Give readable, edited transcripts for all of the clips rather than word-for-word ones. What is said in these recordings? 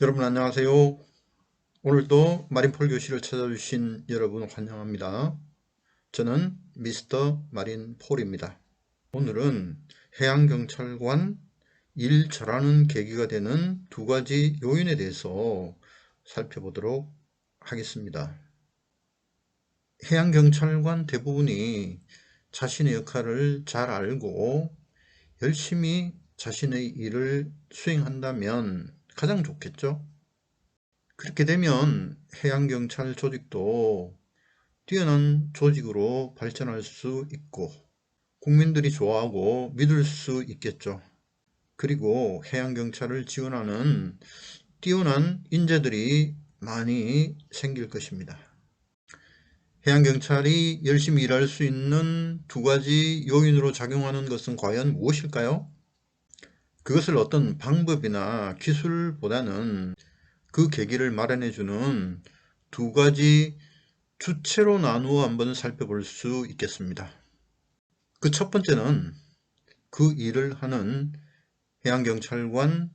여러분 안녕하세요. 오늘도 마린폴 교실을 찾아주신 여러분 환영합니다. 저는 미스터 마린폴입니다. 오늘은 해양경찰관 일 잘하는 계기가 되는 두 가지 요인에 대해서 살펴보도록 하겠습니다. 해양경찰관 대부분이 자신의 역할을 잘 알고 열심히 자신의 일을 수행한다면 가장 좋겠죠. 그렇게 되면 해양경찰 조직도 뛰어난 조직으로 발전할 수 있고 국민들이 좋아하고 믿을 수 있겠죠. 그리고 해양경찰을 지원하는 뛰어난 인재들이 많이 생길 것입니다. 해양경찰이 열심히 일할 수 있는 두 가지 요인으로 작용하는 것은 과연 무엇일까요? 그것을 어떤 방법이나 기술보다는 그 계기를 마련해주는 두 가지 주체로 나누어 한번 살펴볼 수 있겠습니다. 그 첫 번째는 그 일을 하는 해양경찰관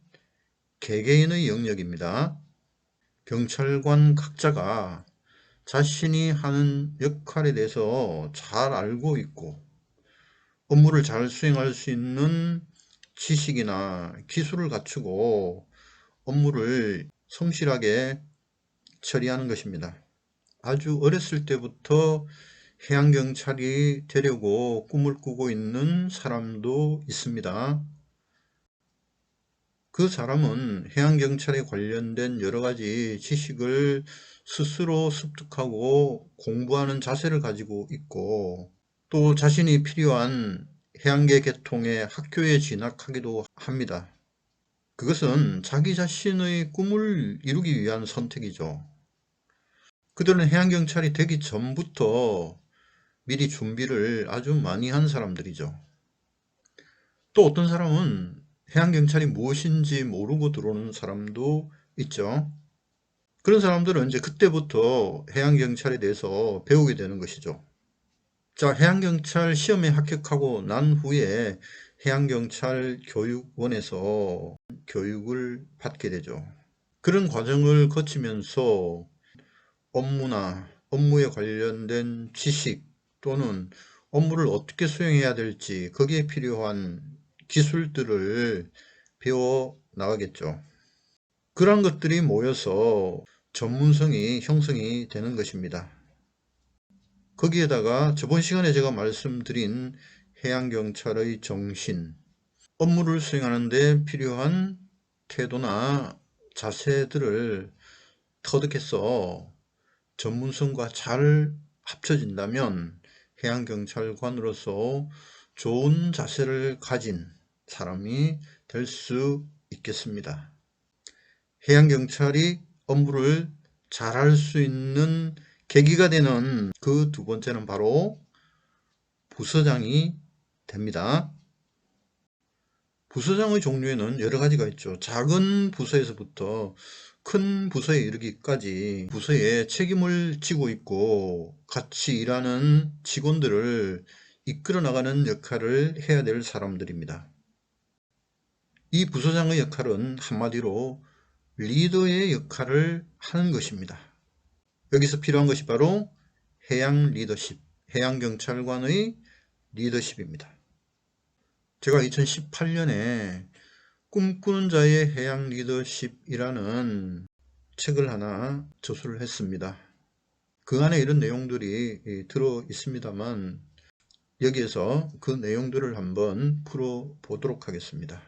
개개인의 영역입니다. 경찰관 각자가 자신이 하는 역할에 대해서 잘 알고 있고 업무를 잘 수행할 수 있는 지식이나 기술을 갖추고 업무를 성실하게 처리하는 것입니다. 아주 어렸을 때부터 해양경찰이 되려고 꿈을 꾸고 있는 사람도 있습니다. 그 사람은 해양경찰에 관련된 여러 가지 지식을 스스로 습득하고 공부하는 자세를 가지고 있고 또 자신이 필요한 해양계 계통의 학교에 진학하기도 합니다. 그것은 자기 자신의 꿈을 이루기 위한 선택이죠. 그들은 해양경찰이 되기 전부터 미리 준비를 아주 많이 한 사람들이죠. 또 어떤 사람은 해양경찰이 무엇인지 모르고 들어오는 사람도 있죠. 그런 사람들은 이제 그때부터 해양경찰에 대해서 배우게 되는 것이죠. 자, 해양경찰 시험에 합격하고 난 후에 해양경찰 교육원에서 교육을 받게 되죠. 그런 과정을 거치면서 업무나 업무에 관련된 지식 또는 업무를 어떻게 수행해야 될지 거기에 필요한 기술들을 배워 나가겠죠. 그런 것들이 모여서 전문성이 형성이 되는 것입니다. 거기에다가 저번 시간에 제가 말씀드린 해양경찰의 정신, 업무를 수행하는 데 필요한 태도나 자세들을 터득해서 전문성과 잘 합쳐진다면 해양경찰관으로서 좋은 자세를 가진 사람이 될 수 있겠습니다. 해양경찰이 업무를 잘할 수 있는 계기가 되는 그 두 번째는 바로 부서장이 됩니다. 부서장의 종류에는 여러 가지가 있죠. 작은 부서에서부터 큰 부서에 이르기까지 부서에 책임을 지고 있고 같이 일하는 직원들을 이끌어 나가는 역할을 해야 될 사람들입니다. 이 부서장의 역할은 한마디로 리더의 역할을 하는 것입니다. 여기서 필요한 것이 바로 해양 리더십, 해양경찰관의 리더십입니다. 제가 2018년에 꿈꾸는 자의 해양 리더십이라는 책을 하나 저술을 했습니다. 그 안에 이런 내용들이 들어 있습니다만 여기에서 그 내용들을 한번 풀어보도록 하겠습니다.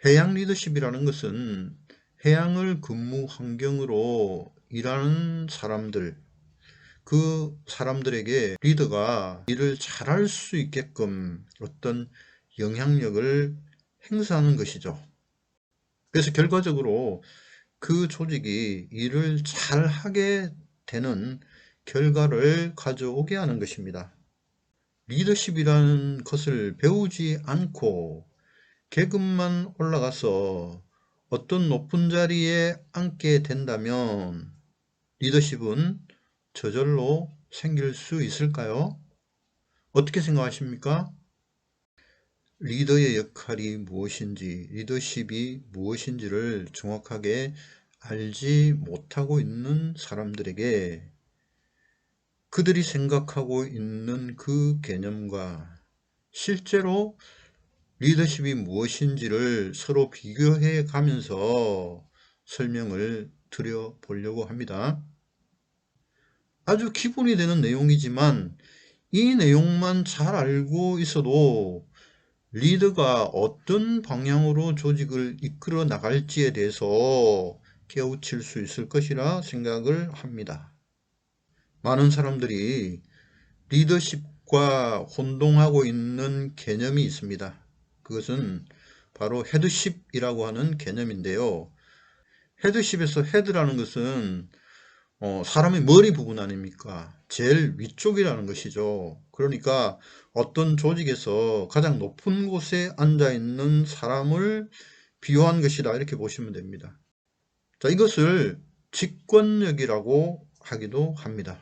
해양 리더십이라는 것은 해양을 근무 환경으로 일하는 사람들, 그 사람들에게 리더가 일을 잘할 수 있게끔 어떤 영향력을 행사하는 것이죠. 그래서 결과적으로 그 조직이 일을 잘하게 되는 결과를 가져오게 하는 것입니다. 리더십이라는 것을 배우지 않고 계급만 올라가서 어떤 높은 자리에 앉게 된다면 리더십은 저절로 생길 수 있을까요? 어떻게 생각하십니까? 리더의 역할이 무엇인지, 리더십이 무엇인지를 정확하게 알지 못하고 있는 사람들에게 그들이 생각하고 있는 그 개념과 실제로 리더십이 무엇인지를 서로 비교해 가면서 설명을 드려 보려고 합니다. 아주 기본이 되는 내용이지만 이 내용만 잘 알고 있어도 리더가 어떤 방향으로 조직을 이끌어 나갈지에 대해서 깨우칠 수 있을 것이라 생각을 합니다. 많은 사람들이 리더십과 혼동하고 있는 개념이 있습니다. 그것은 바로 헤드십이라고 하는 개념인데요. 헤드십에서 헤드라는 것은 사람의 머리 부분 아닙니까? 제일 위쪽이라는 것이죠. 그러니까 어떤 조직에서 가장 높은 곳에 앉아 있는 사람을 비유한 것이다, 이렇게 보시면 됩니다. 자, 이것을 직권력이라고 하기도 합니다.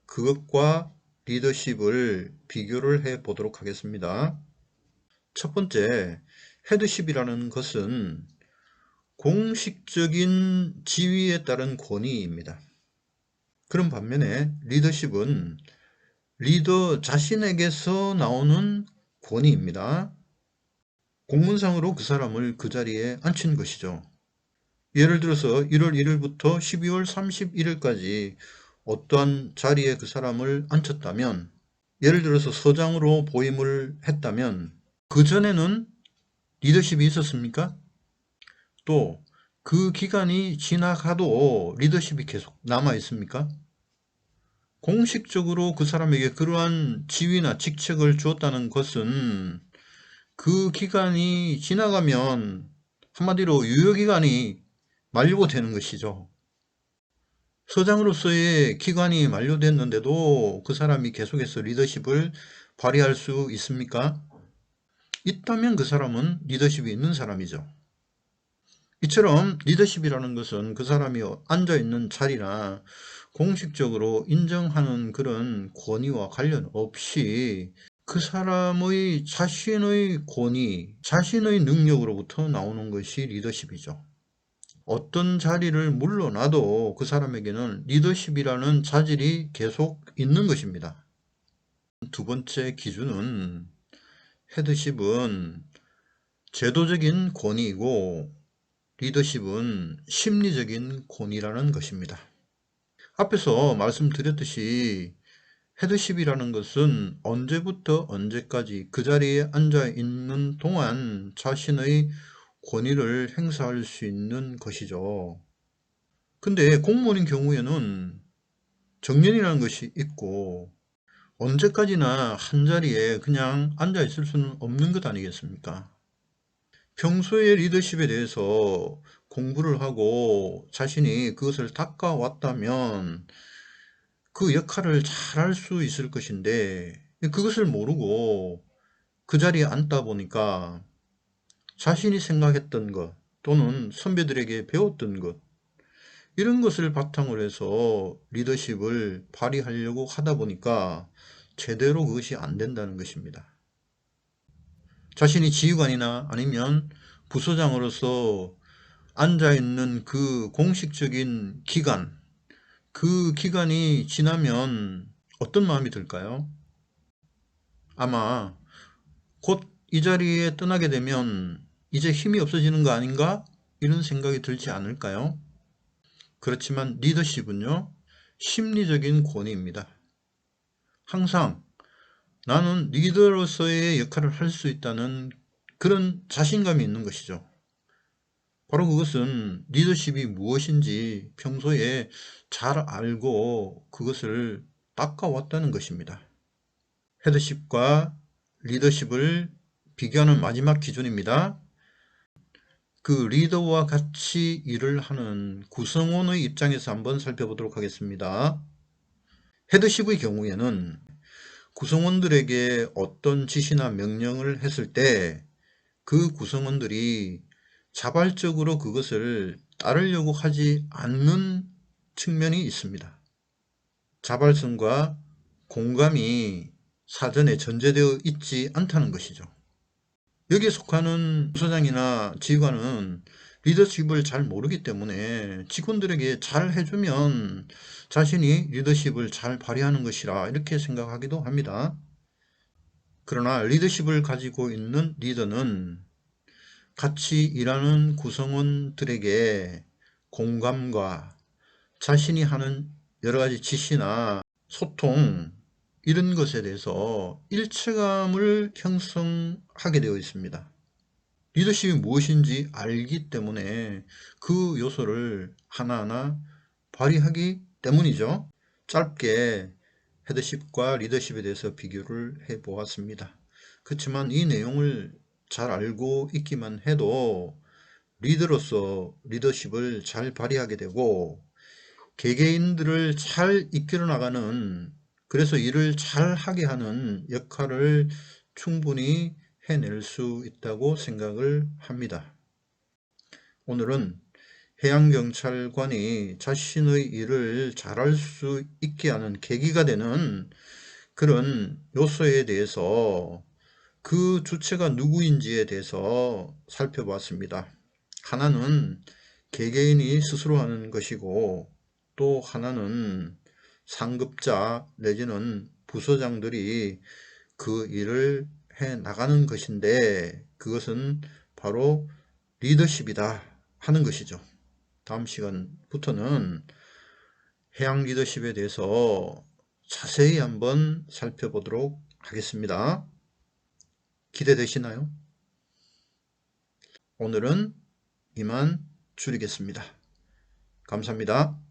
그것과 리더십을 비교를 해 보도록 하겠습니다. 첫 번째, 헤드십이라는 것은 공식적인 지위에 따른 권위입니다. 그런 반면에 리더십은 리더 자신에게서 나오는 권위입니다. 공문상으로 그 사람을 그 자리에 앉힌 것이죠. 예를 들어서 1월 1일부터 12월 31일까지 어떠한 자리에 그 사람을 앉혔다면, 예를 들어서 서장으로 보임을 했다면 그 전에는 리더십이 있었습니까? 또 그 기간이 지나가도 리더십이 계속 남아 있습니까? 공식적으로 그 사람에게 그러한 지위나 직책을 주었다는 것은 그 기간이 지나가면 한마디로 유효기간이 만료되는 것이죠. 서장으로서의 기간이 만료됐는데도 그 사람이 계속해서 리더십을 발휘할 수 있습니까? 있다면 그 사람은 리더십이 있는 사람이죠. 이처럼 리더십이라는 것은 그 사람이 앉아있는 자리나 공식적으로 인정하는 그런 권위와 관련 없이 그 사람의 자신의 권위, 자신의 능력으로부터 나오는 것이 리더십이죠. 어떤 자리를 물러나도 그 사람에게는 리더십이라는 자질이 계속 있는 것입니다. 두 번째 기준은 헤드십은 제도적인 권위이고 리더십은 심리적인 권위라는 것입니다. 앞에서 말씀드렸듯이 헤드십이라는 것은 언제부터 언제까지 그 자리에 앉아 있는 동안 자신의 권위를 행사할 수 있는 것이죠. 근데 공무원인 경우에는 정년이라는 것이 있고 언제까지나 한자리에 그냥 앉아 있을 수는 없는 것 아니겠습니까? 평소에 리더십에 대해서 공부를 하고 자신이 그것을 닦아왔다면 그 역할을 잘 할 수 있을 것인데 그것을 모르고 그 자리에 앉다 보니까 자신이 생각했던 것 또는 선배들에게 배웠던 것 이런 것을 바탕으로 해서 리더십을 발휘하려고 하다 보니까 제대로 그것이 안 된다는 것입니다. 자신이 지휘관이나 아니면 부서장으로서 앉아있는 그 공식적인 기간, 그 기간이 지나면 어떤 마음이 들까요? 아마 곧 이 자리에 떠나게 되면 이제 힘이 없어지는 거 아닌가? 이런 생각이 들지 않을까요? 그렇지만 리더십은요, 심리적인 권위입니다. 항상 나는 리더로서의 역할을 할 수 있다는 그런 자신감이 있는 것이죠. 바로 그것은 리더십이 무엇인지 평소에 잘 알고 그것을 닦아왔다는 것입니다. 헤드십과 리더십을 비교하는 마지막 기준입니다. 그 리더와 같이 일을 하는 구성원의 입장에서 한번 살펴보도록 하겠습니다. 헤드십의 경우에는 구성원들에게 어떤 지시나 명령을 했을 때 그 구성원들이 자발적으로 그것을 따르려고 하지 않는 측면이 있습니다. 자발성과 공감이 사전에 전제되어 있지 않다는 것이죠. 여기에 속하는 부서장이나 지휘관은 리더십을 잘 모르기 때문에 직원들에게 잘 해주면 자신이 리더십을 잘 발휘하는 것이라 이렇게 생각하기도 합니다. 그러나 리더십을 가지고 있는 리더는 같이 일하는 구성원들에게 공감과 자신이 하는 여러 가지 지시나 소통 이런 것에 대해서 일체감을 형성하게 되어 있습니다. 리더십이 무엇인지 알기 때문에 그 요소를 하나하나 발휘하기 때문이죠. 짧게 헤드십과 리더십에 대해서 비교를 해 보았습니다. 그렇지만 이 내용을 잘 알고 있기만 해도 리더로서 리더십을 잘 발휘하게 되고 개개인들을 잘 이끌어 나가는, 그래서 일을 잘 하게 하는 역할을 충분히 해낼 수 있다고 생각을 합니다. 오늘은 해양경찰관이 자신의 일을 잘할 수 있게 하는 계기가 되는 그런 요소에 대해서 그 주체가 누구인지에 대해서 살펴봤습니다. 하나는 개개인이 스스로 하는 것이고 또 하나는 상급자 내지는 부서장들이 그 일을 해 나가는 것인데 그것은 바로 리더십이다 하는 것이죠. 다음 시간부터는 해양 리더십에 대해서 자세히 한번 살펴보도록 하겠습니다. 기대되시나요? 오늘은 이만 줄이겠습니다. 감사합니다.